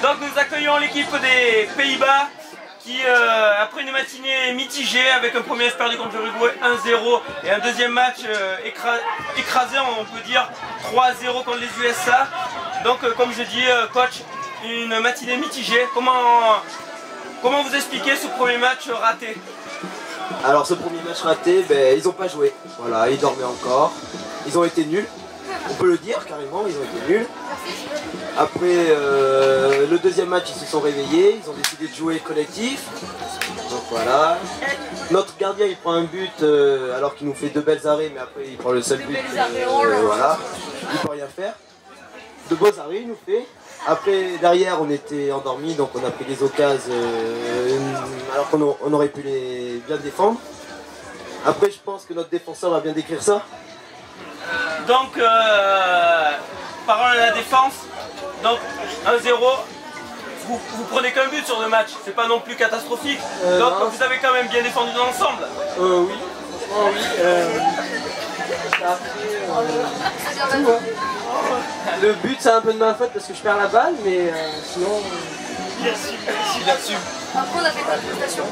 Donc nous accueillons l'équipe des Pays-Bas qui, après une matinée mitigée avec un premier match perdu contre l'Uruguay 1-0 et un deuxième match écrasé, on peut dire 3-0 contre les USA. Donc comme je dis, coach, une matinée mitigée. Comment vous expliquez ce premier match raté? Alors ce premier match raté, ils n'ont pas joué. Voilà, ils dormaient encore. Ils ont été nuls. On peut le dire carrément, ils ont été nuls. Après le deuxième match, ils se sont réveillés, ils ont décidé de jouer collectif. Donc voilà. Notre gardien il prend un but alors qu'il nous fait deux belles arrêts, mais après il prend le seul but. Voilà. Il peut rien faire. De beaux arrêts il nous fait. Après derrière on était endormis, donc on a pris des occasions alors qu'on aurait pu les bien défendre. Après je pense que notre défenseur va bien décrire ça. Donc, parole à la défense, donc 1-0, vous prenez qu'un but sur le match, c'est pas non plus catastrophique, donc non. Vous avez quand même bien défendu dans l'ensemble. Oui, franchement oui. Le but c'est un peu de ma faute parce que je perds la balle, mais sinon... Il assume. Après on a fait pas de prestation.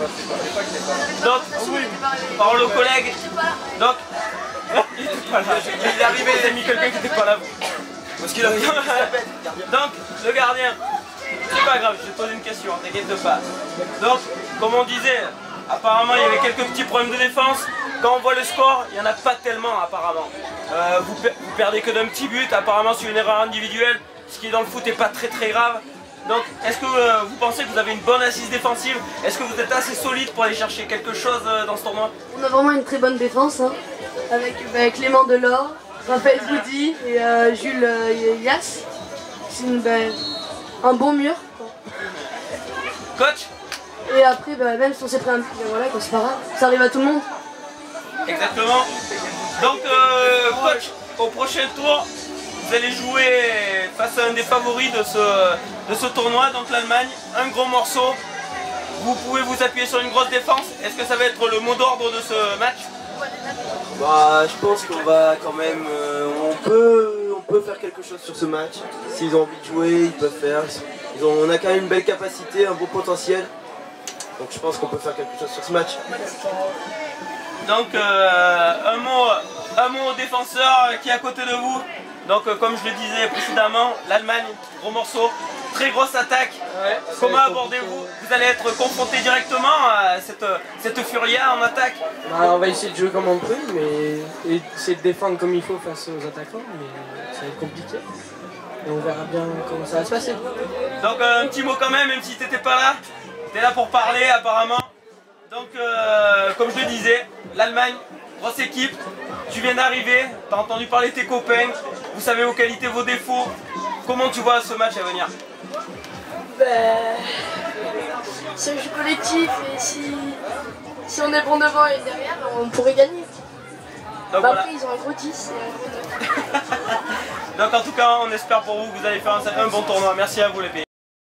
Donc, parole aux collègues, donc... Il est arrivé, il a mis quelqu'un qui n'était pas là. Parce qu'il a mis. Donc, le gardien, c'est pas grave, je vais te poser une question, t'inquiète pas. Donc, comme on disait, apparemment il y avait quelques petits problèmes de défense. Quand on voit le score, il n'y en a pas tellement apparemment. Vous perdez que d'un petit but, apparemment sur une erreur individuelle, ce qui dans le foot n'est pas très grave. Donc, est-ce que vous pensez que vous avez une bonne assise défensive? Est-ce que vous êtes assez solide pour aller chercher quelque chose dans ce tournoi? On a vraiment une très bonne défense, hein, avec Clément Delors, Raphaël Goudi et Jules Yass. C'est un bon mur. Coach? Et après, même si on s'est pris un but, voilà, c'est pas grave, ça arrive à tout le monde. Exactement. Donc, coach, au prochain tour, vous allez jouer face à un des favoris de ce tournoi, donc l'Allemagne, un gros morceau. Vous pouvez vous appuyer sur une grosse défense. Est-ce que ça va être le mot d'ordre de ce match? Je pense qu'on va quand même... on peut faire quelque chose sur ce match. S'ils ont envie de jouer, ils peuvent faire. On a quand même une belle capacité, un beau potentiel. Donc je pense qu'on peut faire quelque chose sur ce match. Donc un mot au défenseur qui est à côté de vous. Donc comme je le disais précédemment, l'Allemagne, gros morceau, très grosse attaque. Ouais, comment abordez-vous? Vous allez être confronté directement à cette furia en attaque? On va essayer de jouer comme on peut, mais essayer de défendre comme il faut face aux attaquants, mais ça va être compliqué. Et on verra bien comment ça va se passer. Donc un petit mot quand même si tu n'étais pas là. Tu es là pour parler apparemment. Donc comme je le disais, l'Allemagne, grosse équipe. Tu viens d'arriver, tu as entendu parler de tes copains, vous savez vos qualités, vos défauts. Comment tu vois ce match à venir? C'est un jeu collectif et si on est bon devant et derrière, on pourrait gagner. Donc voilà. Après ils ont un gros 10 et un gros 9. Donc en tout cas, on espère pour vous que vous allez faire un bon tournoi. Merci à vous les pays.